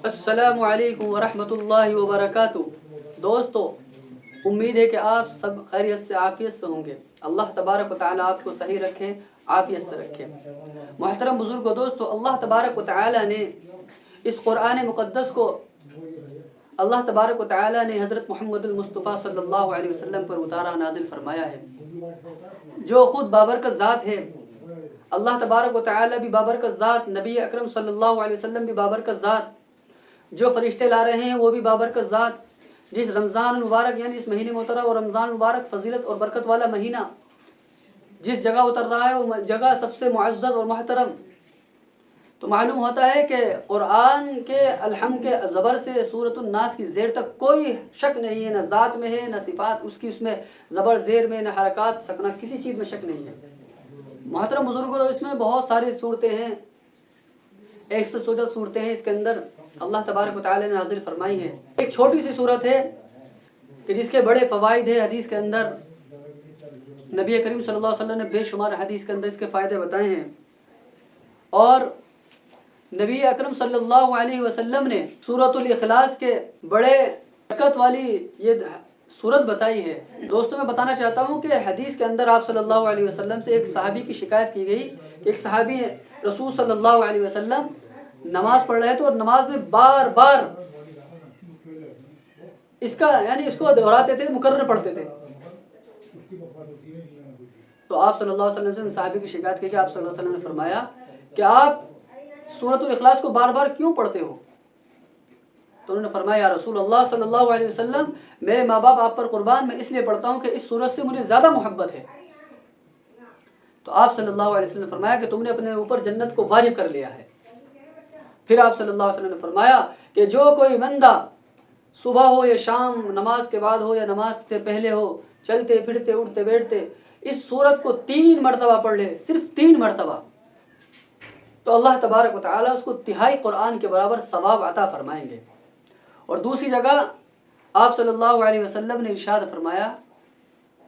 السلام علیکم ورحمۃ اللہ وبرکاتہ۔ دوستو، امید ہے کہ آپ سب خیریت سے عافیت سے ہوں گے۔ اللہ تبارک و تعالیٰ آپ کو صحیح رکھے، عافیت سے رکھے۔ محترم بزرگ و دوستو، اللہ تبارک و تعالیٰ نے اس قرآن مقدس کو اللہ تبارک و تعالیٰ نے حضرت محمد المصطفیٰ صلی اللہ علیہ وسلم پر اتارا، نازل فرمایا ہے، جو خود بابرکت ذات ہے۔ اللہ تبارک و تعالیٰ بھی بابرکت ذات، نبی اکرم صلی اللہ علیہ وسلم بھی بابرکت ذات، جو فرشتے لا رہے ہیں وہ بھی بابرکت ذات۔ جس رمضان المبارک یعنی اس مہینے محترم اور رمضان المبارک فضیلت اور برکت والا مہینہ جس جگہ اتر رہا ہے وہ جگہ سب سے معزز اور محترم۔ تو معلوم ہوتا ہے کہ قرآن کے الحم کے زبر سے سورۃ الناس کی زیر تک کوئی شک نہیں ہے، نہ ذات میں ہے، نہ صفات اس کی، اس میں زبر زیر میں، نہ حرکات سکنہ، کسی چیز میں شک نہیں ہے۔ محترم بزرگوں، اس میں بہت ساری صورتیں ہیں، 114 صورتیں ہیں اس کے اندر اللہ تبارک و تعالی نے نازل فرمائی ہیں۔ ایک چھوٹی سی صورت ہے کہ جس کے بڑے فوائد ہیں، حدیث کے اندر نبی کریم صلی اللہ علیہ وسلم نے بے شمار حدیث کے اندر اس کے فائدے بتائے ہیں، اور نبی اکرم صلی اللہ علیہ وسلم نے سورۃ الاخلاص کے بڑے برکت والی یہ صورت بتائی ہے۔ دوستوں، میں بتانا چاہتا ہوں کہ حدیث کے اندر آپ صلی اللہ علیہ وسلم سے ایک صحابی کی شکایت کی گئی کہ ایک صحابی رسول صلی اللہ علیہ وسلم نماز پڑھ رہے تھے اور نماز میں بار بار اس کو دہراتے تھے، مکرر پڑھتے تھے۔ تو آپ صلی اللہ علیہ وسلم سے صحابی کی شکایت کی کہ آپ صلی اللہ علیہ وسلم نے فرمایا کہ آپ سورۃ الاخلاص کو بار بار کیوں پڑھتے ہو؟ تو انہوں نے فرمایا، یا رسول اللہ صلی اللہ علیہ وسلم، میرے ماں باپ آپ پر قربان، میں اس لیے پڑھتا ہوں کہ اس سورت سے مجھے زیادہ محبت ہے۔ تو آپ صلی اللہ علیہ وسلم نے فرمایا کہ تم نے اپنے اوپر جنت کو واجب کر لیا ہے۔ پھر آپ صلی اللہ علیہ وسلم نے فرمایا کہ جو کوئی بندہ صبح ہو یا شام، نماز کے بعد ہو یا نماز سے پہلے ہو، چلتے پھرتے اٹھتے بیٹھتے اس سورت کو 3 مرتبہ پڑھ لے، صرف 3 مرتبہ، تو اللہ تبارک و تعالیٰ اس کو تہائی قرآن کے برابر ثواب عطا فرمائیں گے۔ اور دوسری جگہ آپ صلی اللہ علیہ وسلم نے ارشاد فرمایا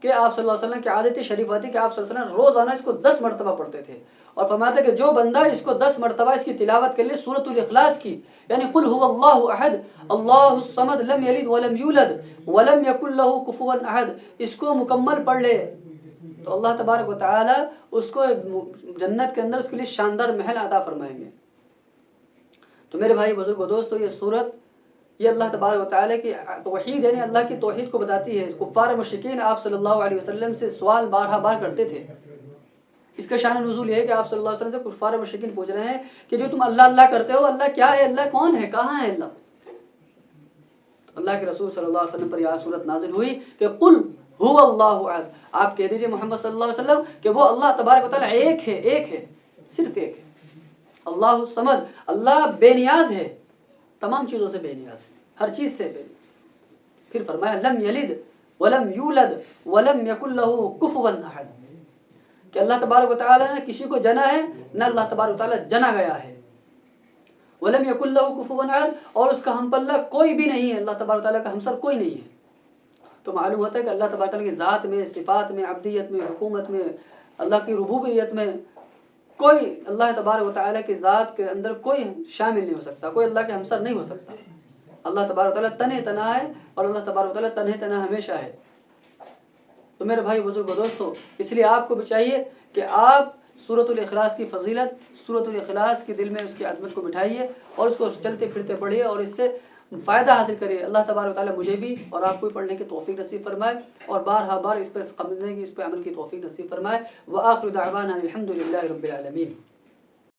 کہ آپ صلی اللہ علیہ وسلم کی عادت شریف آتی کہ آپ صلی اللہ علیہ وسلم روزانہ اس کو 10 مرتبہ پڑھتے تھے، اور فرماتے کہ جو بندہ اس کو 10 مرتبہ اس کی تلاوت کر لے، سورۃ الاخلاص کی، یعنی قل هو اللہ احد اللہ الصمد لم یلد ولم یولد ولم یکن له کفوا احد، اس کو مکمل پڑھ لے تو اللہ تبارک و تعالی اس کو جنت کے اندر اس کے لیے شاندار محل عطا فرمائیں گے۔ تو میرے بھائی بزرگ و دوستو، یہ سورت یہ اللہ تبارک و تعالی کی توحید یعنی اللہ کی توحید کو بتاتی ہے۔ کفار مشرکین آپ صلی اللہ علیہ وسلم سے سوال بارہا بار کرتے تھے۔ اس کا شان نزول یہ ہے کہ آپ صلی اللہ علیہ وسلم سے کفار مشرکین پوچھ رہے ہیں کہ جو تم اللہ اللہ کرتے ہو، اللہ کیا ہے، اللہ کون ہے، کہاں ہے اللہ؟ اللہ کے رسول صلی اللہ علیہ وسلم پر یہ صورت نازل ہوئی کہ قل هو اللہ احد، آپ کہہ دیجئے محمد صلی اللہ علیہ وسلم کہ وہ اللہ تبارک و تعالی ایک ہے، ایک ہے، صرف ایک ہے۔ اللہ الصمد، اللہ بے نیاز ہے، تمام چیزوں سے بے نیاز ہے، ہر چیز سے بے نیاز۔ پھر فرمایا لم یلد ولم یولد ولم یکن له کفوا احد، کہ اللہ تبارک و تعالی نے کسی کو جنا ہے، نہ اللہ تبارک و تعالی جنا گیا ہے۔ ولم یکن له کفوا احد، اور اس کا ہم پلہ کوئی بھی نہیں ہے، اللہ تبارک و تعالی کا ہمسر کوئی نہیں ہے۔ تو معلوم ہوتا ہے کہ اللہ تبارک و تعالی کی ذات میں، صفات میں، عبدیت میں، حکومت میں، اللہ کی ربوبیت میں کوئی اللہ تبارک و تعالی کی ذات کے اندر کوئی شامل نہیں ہو سکتا، کوئی اللہ کے ہمسر نہیں ہو سکتا۔ اللہ تبارک و تعالی تنہ تنہا ہے، اور اللہ تبارک و تعالی تنہ تنہا ہمیشہ ہے۔ تو میرے بھائی بزرگ و دوستو، اس لیے آپ کو بھی چاہیے کہ آپ سورۃ الاخلاص کی فضیلت، سورۃ الاخلاص کے دل میں اس کی عظمت کو بٹھائیے اور اس کو چلتے پھرتے پڑھیے اور اس سے فائدہ حاصل کریے۔ اللہ تبارک و تعالی مجھے بھی اور آپ کو پڑھنے کی توفیق نصیب فرمائے، اور بارہا بار اس پر سمجھنے کی، اس پہ عمل کی توفیق نصیب فرمائے۔ وآخر دعوانا الحمد للہ رب العالمین۔